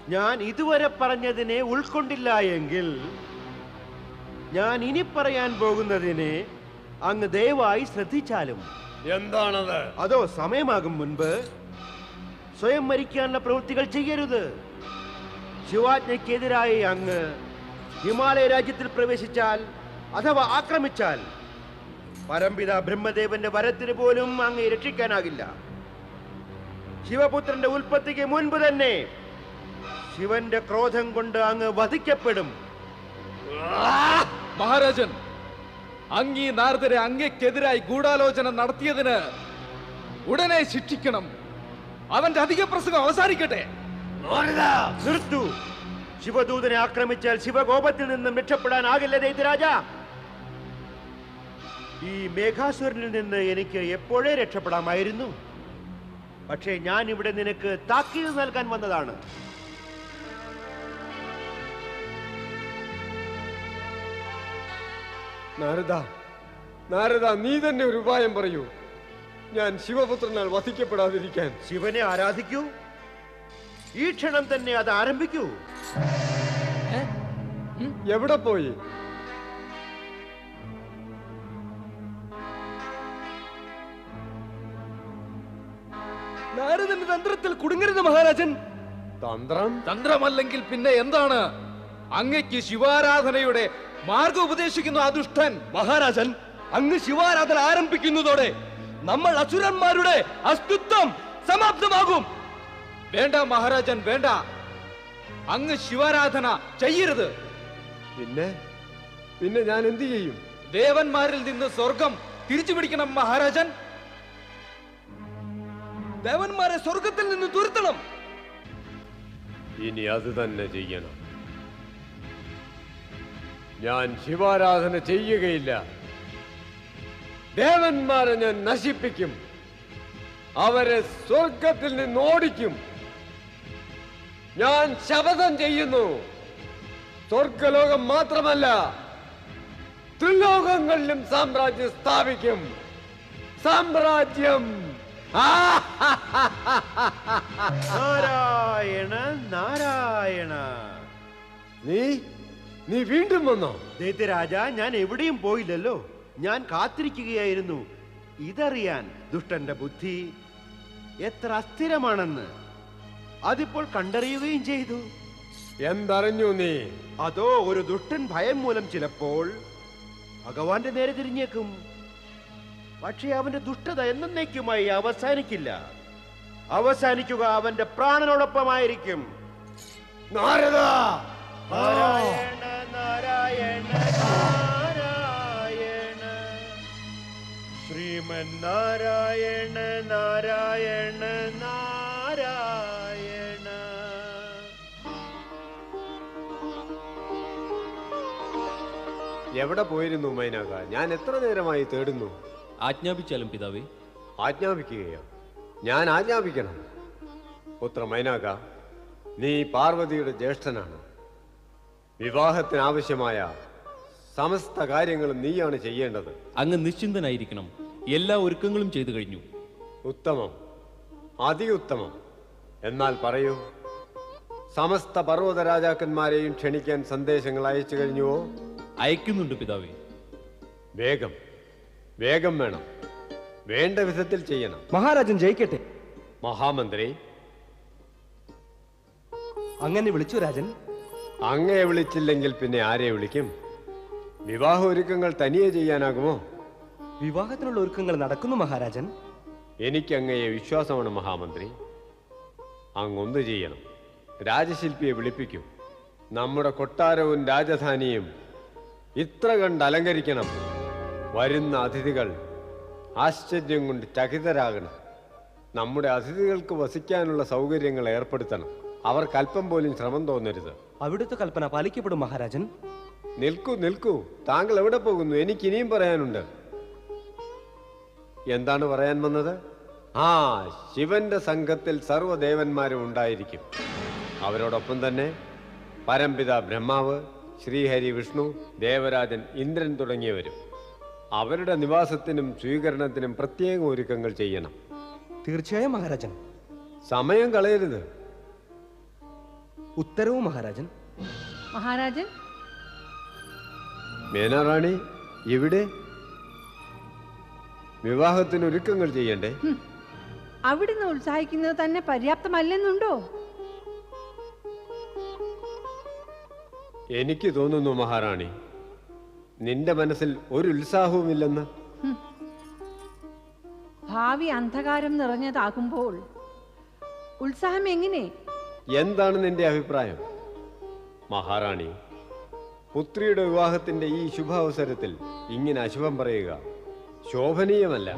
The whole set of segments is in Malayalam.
ഞാൻ ഇതുവരെ പറഞ്ഞതിനെ ഉൾക്കൊണ്ടില്ല എങ്കിൽ ഞാൻ ഇനി പറയാൻ പോകുന്നതിനെ അങ്ങ് ദയവായി ശ്രദ്ധിച്ചാലും. എന്താണത്? അതോ സമയമാകും മുൻപ് സ്വയം മരിക്കാനുള്ള പ്രവൃത്തികൾ ചെയ്യരുത്. ശിവാജ്ഞയ്ക്കെതിരായി അങ്ങ് ഹിമാലയ രാജ്യത്തിൽ പ്രവേശിച്ചാൽ അഥവാ ആക്രമിച്ചാൽ പരംപിത ബ്രഹ്മദേവന്റെ വരത്തിന് പോലും അങ്ങ് രക്ഷിക്കാനാകില്ല. ശിവപുത്രന്റെ ഉൽപ്പത്തിക്ക് മുൻപ് തന്നെ ശിവന്റെ ക്രോധം കൊണ്ട് അങ്ങ് വധിക്കപ്പെടും. മഹാരാജൻ, അങ്ങീ നാരദരെ അങ്ങയ്ക്കെതിരായി ഗൂഢാലോചന നടത്തിയതിന് ഉടനെ ശിക്ഷിക്കണം. അവന്റെ അധിക പ്രസംഗം അവസാനിക്കട്ടെ. നിർത്തു. ശിവദൂതനെ ആക്രമിച്ചാൽ ശിവകോപത്തിൽ നിന്നും രക്ഷപ്പെടാനാകില്ല ദൈത്യരാജ. ഈ മേഘാസുരനിൽ നിന്ന് എനിക്ക് എപ്പോഴേ രക്ഷപ്പെടാമായിരുന്നു. പക്ഷേ ഞാൻ ഇവിടെ നിനക്ക് താക്കീത് നൽകാൻ വന്നതാണ്. നാരദ, നീ തന്നെ ഒരു ഉപായം പറയൂ. ഞാൻ ശിവപുത്രനാൽ വധിക്കപ്പെടാതിരിക്കാൻ. ശിവനെ ആരാധിക്കൂ. ഈ ക്ഷണം തന്നെ അത് ആരംഭിക്കൂ. എവിടെ പോയി? നാരദന്റെ തന്ത്രത്തിൽ കുടുങ്ങരുത് മഹാരാജൻ. തന്ത്രം? തന്ത്രമല്ലെങ്കിൽ പിന്നെ എന്താണ്? അങ്ങയ്ക്ക് ശിവാരാധനയുടെ മാർഗം ഉപദേശിക്കുന്നു ആ ദുഷ്ടൻ. മഹാരാജൻ, അങ്ങ് ശിവാരാധന ആരംഭിക്കുന്നതോടെ നമ്മൾ അസുരന്മാരുടെ അസ്തിത്വം സമാപ്തമാകും. വേണ്ട മഹാരാജൻ, വേണ്ട. അങ്ങ് ശിവാരാധന ചെയ്യരുത്. പിന്നെ ഞാൻ എന്തു ചെയ്യും? ദേവന്മാരിൽ നിന്ന് സ്വർഗം തിരിച്ചു പിടിക്കണം മഹാരാജൻ. ദേവന്മാരെ സ്വർഗത്തിൽ നിന്ന് തുരത്തണം. ഇനി അത് തന്നെ ചെയ്യണം. ഞാൻ ശിവാരാധന ചെയ്യുകയില്ല. ദേവന്മാരെ ഞാൻ നശിപ്പിക്കും. അവരെ സ്വർഗത്തിൽ നിന്ന് ഓടിക്കും. ഞാൻ ശപഥം ചെയ്യുന്നു, സ്വർഗലോകം മാത്രമല്ല ത്രിലോകങ്ങളിലും സാമ്രാജ്യം സ്ഥാപിക്കും. സാമ്രാജ്യം. നാരായണ നാരായണ. നീ വീണ്ടും വന്നോ? ദൈത്യരാജ, ഞാൻ എവിടെയും പോയില്ലല്ലോ. ഞാൻ കാത്തിരിക്കുകയായിരുന്നു ഇതറിയാൻ ദുഷ്ടന്റെ ബുദ്ധി എത്ര അസ്ഥിരമാണെന്ന്. അതിപ്പോൾ കണ്ടറിയുകയും ചെയ്തു. എന്തറിഞ്ഞു നീ? അതോ ഒരു ദുഷ്ടൻ ഭയം മൂലം ചിലപ്പോൾ ഭഗവാന്റെ നേരെ തിരിഞ്ഞേക്കും. പക്ഷേ അവന്റെ ദുഷ്ടത എന്നേക്കുമായി അവസാനിക്കില്ല. അവസാനിക്കുക അവന്റെ പ്രാണനോടൊപ്പമായിരിക്കും. നാരദ! നാരായണ നാരായണ നാരായണ ശ്രീമൻ നാരായണ നാരായണ നാരായണ. എവിടെ പോയിരുന്നു മൈനാക? ഞാൻ എത്ര നേരമായി തേടുന്നു. ആജ്ഞാപിച്ചാലും പിതാവേ. ആജ്ഞാപിക്കുകയോ? ഞാൻ ആജ്ഞാപിക്കണം? പുത്ര മൈനാക, നീ പാർവതിയുടെ ജ്യേഷ്ഠനാണ്. വിവാഹത്തിനാവശ്യമായ സമസ്ത കാര്യങ്ങളും നീയാണ് ചെയ്യേണ്ടത്. അങ്ങ് നിശ്ചിന്തനായിരിക്കണം. എല്ലാ ഒരുക്കങ്ങളും ചെയ്തു കഴിഞ്ഞു. ഉത്തമം, അതിഉത്തമം. എന്നാൽ പറയൂ, സമസ്ത പർവ്വത രാജാക്കന്മാരെയും ക്ഷണിക്കാൻ സന്ദേശങ്ങൾ അയച്ചു കഴിഞ്ഞുവോ? അയക്കുന്നുണ്ട് പിതാവേ. വേഗം വേഗം വേണം. വേണ്ട വിധത്തിൽ ചെയ്യണം. മഹാരാജൻ ജയിക്കട്ടെ. മഹാമന്ത്രി, അങ്ങനെ വിളിച്ചു രാജൻ. അങ്ങയെ വിളിച്ചില്ലെങ്കിൽ പിന്നെ ആരെ വിളിക്കും? വിവാഹ ഒരുക്കങ്ങൾ തനിയെ ചെയ്യാനാകുമോ? വിവാഹത്തിനുള്ള ഒരുക്കങ്ങൾ നടക്കുന്നു മഹാരാജൻ. എനിക്ക് അങ്ങയെ വിശ്വാസമാണ് മഹാമന്ത്രി. അങ്ങൊന്നു ചെയ്യണം. രാജശില്പിയെ വിളിപ്പിക്കും. നമ്മുടെ കൊട്ടാരവും രാജധാനിയും ഇത്ര കണ്ട് അലങ്കരിക്കണം. വരുന്ന അതിഥികൾ ആശ്ചര്യം കൊണ്ട് ചകിതരാകണം. നമ്മുടെ അതിഥികൾക്ക് വസിക്കാനുള്ള സൗകര്യങ്ങൾ ഏർപ്പെടുത്തണം. അവർക്ക് അല്പം പോലും ശ്രമം തോന്നരുത്. അവിടുത്തെ കൽപ്പന പാലിക്കപ്പെടും മഹാരാജൻ. നിൽക്കൂ നിൽക്കൂ. താങ്കൾ എവിടെ പോകുന്നു? എനിക്ക് ഇനിയും പറയാനുണ്ട്. എന്താണ് പറയാൻ വന്നത്? ശിവന്റെ സംഘത്തിൽ സർവ്വദേവന്മാരും ഉണ്ടായിരിക്കും. അവരോടൊപ്പം തന്നെ പരംപിത ബ്രഹ്മാവ്, ശ്രീഹരി വിഷ്ണു, ദേവരാജൻ, ഇന്ദ്രൻ തുടങ്ങിയവരും. അവരുടെ നിവാസത്തിനും സ്വീകരണത്തിനും പ്രത്യേക ഒരുക്കങ്ങൾ ചെയ്യണം. തീർച്ചയായും മഹാരാജൻ. സമയം കളയരുത്. ഉത്തരവ് മഹാരാജൻ. മഹാരാജൻ, മേനാറാണി ഇവിടെ വിവാഹത്തിന് ഒരുക്കങ്ങൾ ചെയ്യണ്ടേ? അവിടുന്ന് ഉത്സാഹിക്കുന്നത് തന്നെ പര്യാപ്തമല്ലെന്നുണ്ടോ? എനിക്ക് തോന്നുന്നു മഹാറാണി, നിന്റെ മനസ്സിൽ ഒരു ഉത്സാഹവുമില്ലെന്ന്. ഭാവി അന്ധകാരം നിറഞ്ഞതാകുമ്പോൾ ഉത്സാഹം എങ്ങനെ? എന്താണ് നിന്റെ അഭിപ്രായം മഹാറാണി? പുത്രിയുടെ വിവാഹത്തിന്റെ ഈ ശുഭാവസരത്തിൽ ഇങ്ങനെ അശുഭം പറയുക ശോഭനീയമല്ല.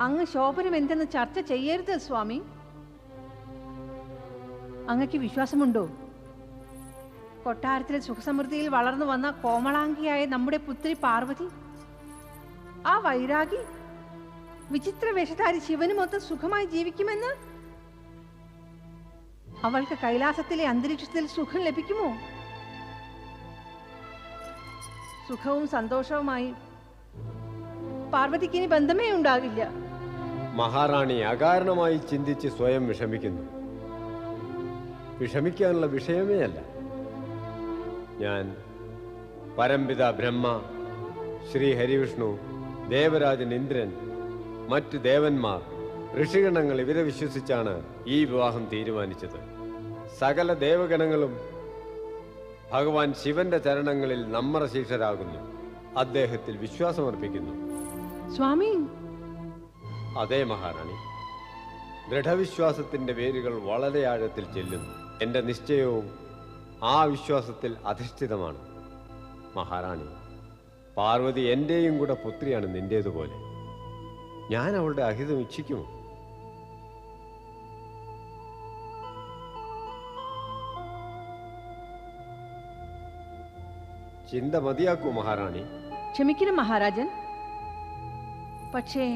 അങ്ങ് ശോഭനം എന്തെന്ന് ചർച്ച ചെയ്യരുത് സ്വാമി. അങ്ങക്ക് വിശ്വാസമുണ്ടോ? കൊട്ടാരത്തിലെ സുഖസമൃദ്ധിയിൽ വളർന്നു വന്ന കോമളാംഗിയായ നമ്മുടെ പുത്രി പാർവതി, ആ വൈരാഗി വിചിത്ര വേഷധാരി ശിവനുമൊത്ത് സുഖമായി ജീവിക്കുമെന്ന്? അവൾക്ക് കൈലാസത്തിലെ അന്തരീക്ഷത്തിൽ സുഖം ലഭിക്കുമോ? സുഖവും സന്തോഷവുമായി പാർവതിക്ക് ഇനി ബന്ധമേ ഉണ്ടാകില്ല. മഹാറാണി അകാരണമായി ചിന്തിച്ച് സ്വയം വിഷമിക്കുന്നു. വിഷമിക്കാനുള്ള വിഷയമേ അല്ല. ഞാൻ പരംപിത ബ്രഹ്മ, ശ്രീ ഹരിവിഷ്ണു, ദേവരാജൻ ഇന്ദ്രൻ, മറ്റ് ദേവന്മാർ, ഋഷിഗണങ്ങൾ ഇവരെ വിശ്വസിച്ചാണ് ഈ വിവാഹം തീരുമാനിച്ചത്. സകല ദേവഗണങ്ങളും ഭഗവാൻ ശിവന്റെ ചരണങ്ങളിൽ നമ്മറശീർഷരാകുന്നു. അദ്ദേഹത്തിൽ വിശ്വാസമർപ്പിക്കുന്നു. സ്വാമി, അതേ മഹാറാണി, ദൃഢവിശ്വാസത്തിന്റെ വേരുകൾ വളരെ ആഴത്തിൽ ചെല്ലുന്നു. എന്റെ നിശ്ചയവും ആ വിശ്വാസത്തിൽ അധിഷ്ഠിതമാണ്. മഹാറാണി, പാർവതി എന്റെയും കൂടെ പുത്രിയാണ് നിന്റേതുപോലെ. ഞാൻ അവളുടെ അഹിതം ഇച്ഛിക്കുമോ? ചിന്ത മതിയാക്കൂ മഹാറാണി. ക്ഷമിക്കണം മഹാരാജൻ, പക്ഷേ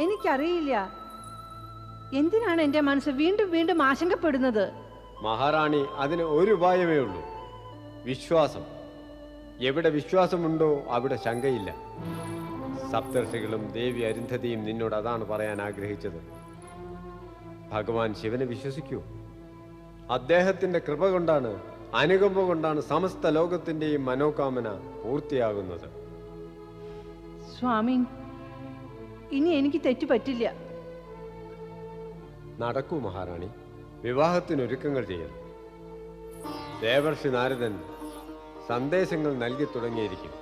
എനിക്കറിയില്ല എന്തിനാണ് എന്റെ മനസ്സ് വീണ്ടും വീണ്ടും ആശങ്കപ്പെടുന്നത്. മഹാറാണി, അതിന് ഒരു ഉപായമേ ഉള്ളൂ: വിശ്വാസം. എവിടെ വിശ്വാസമുണ്ടോ അവിടെ ശങ്കയില്ല. സപ്തർഷികളും ദേവി അരുന്ധതിയും നിന്നോട് അതാണ് പറയാൻ ആഗ്രഹിച്ചത്. ഭഗവാൻ ശിവനെ വിശ്വസിക്കൂ. അദ്ദേഹത്തിന്റെ കൃപ കൊണ്ടാണ്, അനുകമ്പ കൊണ്ടാണ് സമസ്ത ലോകത്തിന്റെയും മനോകാമന പൂർത്തിയാകുന്നത്. സ്വാമി, ഇനി എനിക്ക് തെറ്റു പറ്റില്ല. നടക്കൂ മഹാറാണി, വിവാഹത്തിനൊരുക്കങ്ങൾ ചെയ്യണം. ദേവർഷി നാരദൻ സന്ദേശങ്ങൾ നൽകി തുടങ്ങിയിരിക്കും.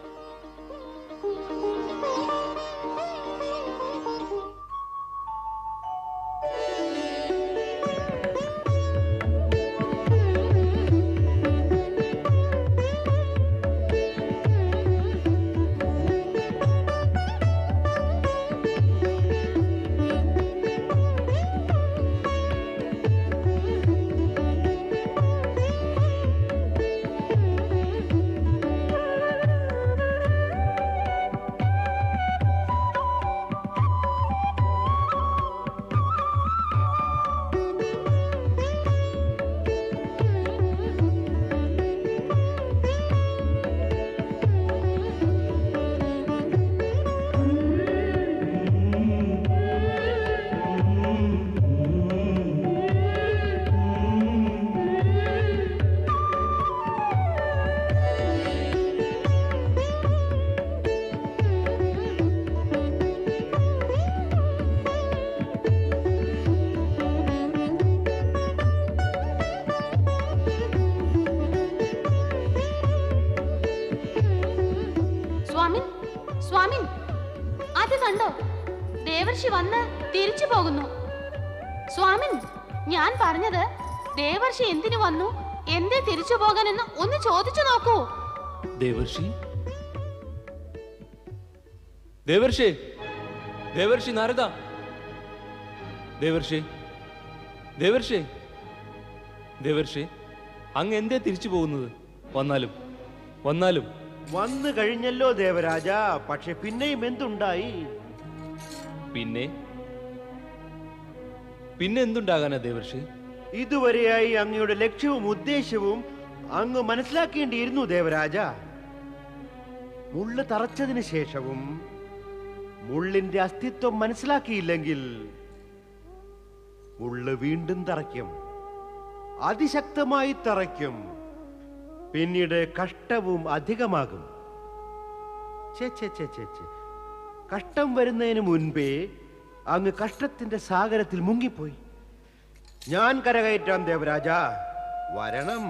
സ്വാമി, അത് കണ്ടോ? ദേവർഷി വന്ന് തിരിച്ചു പോകുന്നു. സ്വാമി, ഞാൻ പറഞ്ഞത് ദേവർഷി എന്തിനു വന്നു, എന്തേ തിരിച്ചു പോകാനെന്ന് ഒന്ന് ചോദിച്ചു നോക്കൂ. ദേവർഷി, ദേവർഷി, ദേവർഷി നാരദ, ദേവർഷി, ദേവർഷി, ദേവർഷി, അങ്ങ് എന്തേ തിരിച്ചു പോകുന്നത്? വന്നാലും വന്നാലും. വന്നു കഴിഞ്ഞല്ലോ ദേവരാജ, പക്ഷെ പിന്നെയും എന്തുണ്ടായി? പിന്നെ പിന്നെ എന്തുണ്ടാകാനാ ദേവർഷി? ഇതുവരെയായി അങ്ങയുടെ ലക്ഷ്യവും ഉദ്ദേശവും അങ്ങ് മനസ്സിലാക്കേണ്ടിയിരുന്നു ദേവരാജ. മുള്ള് തറച്ചതിന് ശേഷവും മുള്ളിന്റെ അസ്തിത്വം മനസ്സിലാക്കിയില്ലെങ്കിൽ മുള്ള് വീണ്ടും തറയ്ക്കും, അതിശക്തമായി തറയ്ക്കും. പിന്നീട് കഷ്ടവും അധികമാകും. കഷ്ടം വരുന്നതിന് മുൻപേ അങ്ങ് കഷ്ടത്തിന്റെ സാഗരത്തിൽ മുങ്ങിപ്പോയി. ഞാൻ കരകയറ്റാം ദേവരാജ, വരണം.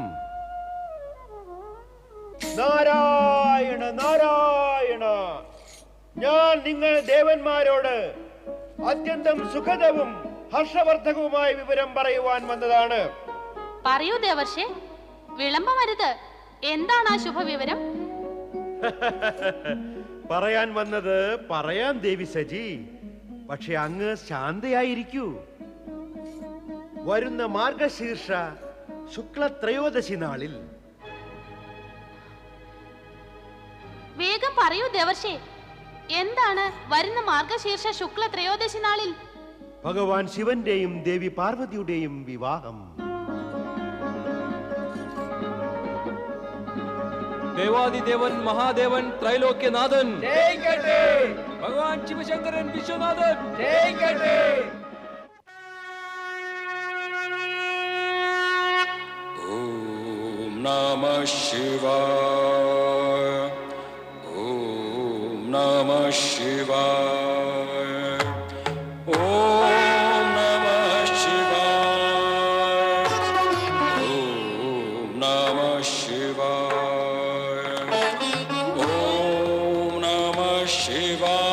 നാരായണ നാരായണ. ഞാൻ നിങ്ങൾ ദേവന്മാരോട് അത്യന്തം സുഖദവും ഹർഷവർദ്ധകവുമായ വിവരം പറയുവാൻ വന്നതാണ്. പറയൂ ദേവർഷേ, വിളംബമരുത്. എന്താണ് ആ ശുഭവിവരം? പറയാൻ വന്നത് പറയാൻ ദേവി സജി. പക്ഷെ അങ്ങ് ശാന്തയായിരിക്കൂ. വരുന്ന മാർഗശീർഷ ശുക്ലത്രയോദശി നാളിൽ. വേഗം പറയൂ ദേവർഷേ, എന്താണ് വരുന്ന മാർഗശീർഷ ശുക്ല ത്രയോദശി നാളിൽ? ഭഗവാൻ ശിവന്റെയും ദേവി പാർവതിയുടെയും വിവാഹം. ദേവാദിദേവൻ മഹാദേവൻ ത്രൈലോക്യനാഥൻ ഭഗവാൻ ശിവശങ്കരൻ വിശ്വനാഥൻ. ഓം നമഃ ശിവായ. ഓം നമഃ ശിവായ. ഓം നമഃ ശിവായ. ഓം നമഃ ശിവായ. ഓം നമഃ ശിവായ.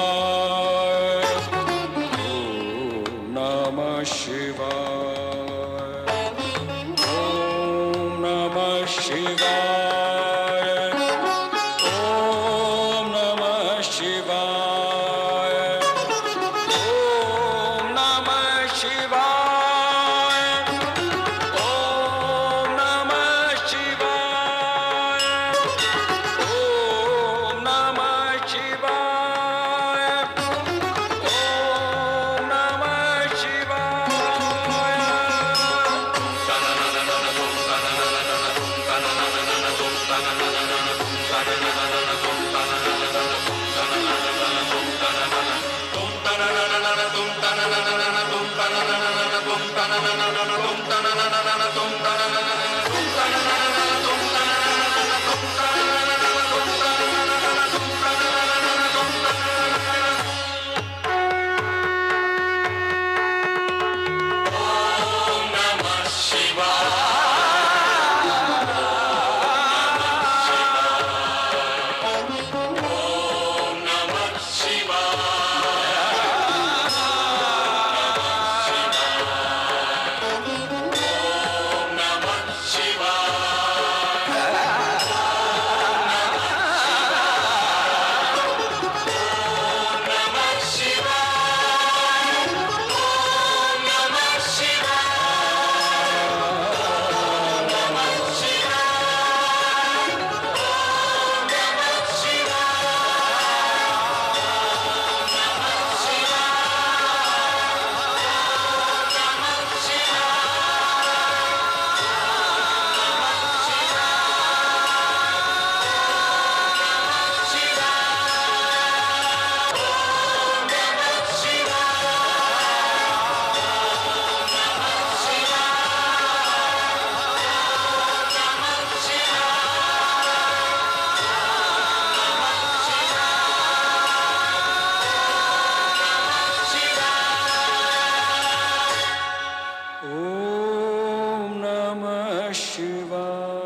ഓം നമഃ ശിവായ. ഓം നമഃ ശിവായ. ഓം നമഃ ശിവായ. ഓം നമഃ ശിവായ. ഓം നമഃ ശിവായ. ഓം നമഃ ശിവായ. ഓം നമഃ Om Namah Shivaya.